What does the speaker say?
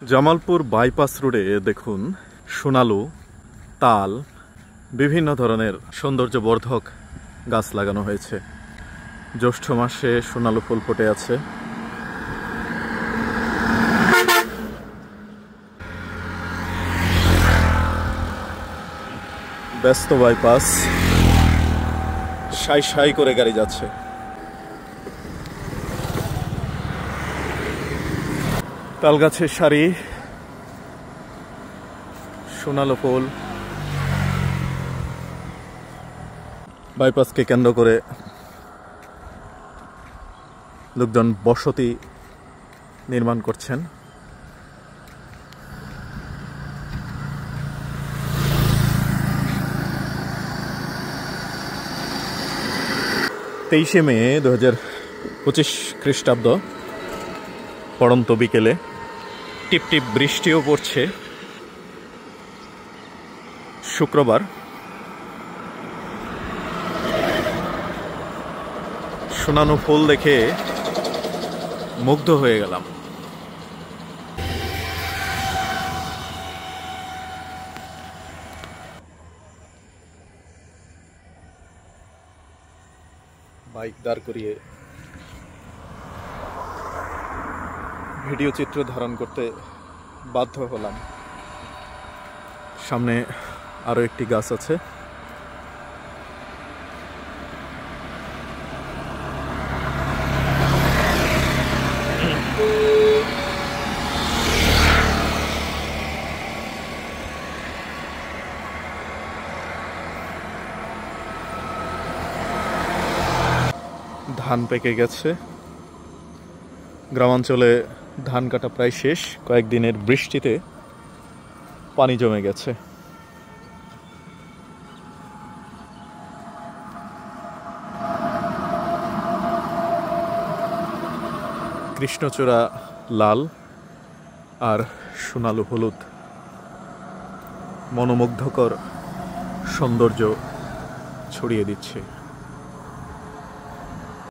Jamalpur bypass রোডে দেখুন সোনালু, তাল, বিভিন্ন ধরনের সৌন্দর্যবর্ধক গাছ লাগানো হয়েছে। জ্যৈষ্ঠ মাসে সোনালু ফুল ফুটে আছে। ব্যস্ত বাইপাস, সাই সাই করে গাড়ি যাচ্ছে। তালগাছের সারি, সোনালু ফুল। বাইপাসকে কেন্দ্র করে লোকজন বসতি নির্মাণ করছেন। তেইশে মে 2025 খ্রিস্টাব্দ, পড়ন্ত বিকেলে টিপ টিপ বৃষ্টিও পড়ছে। শুক্রবার সোনালু ফুল দেখে মুগ্ধ হয়ে গেলাম। বাইক দাঁড় করিয়ে ভিডিও চিত্র ধারণ করতে বাধ্য হলাম। সামনে আরো একটি গাছ আছে। ধান পেকে গেছে। গ্রামাঞ্চলে ধান কাটা প্রায় শেষ। কয়েকদিনের বৃষ্টিতে পানি জমে গেছে। কৃষ্ণচূড়া লাল আর সোনালু হলুদ মনোমুগ্ধকর সৌন্দর্য ছড়িয়ে দিচ্ছে।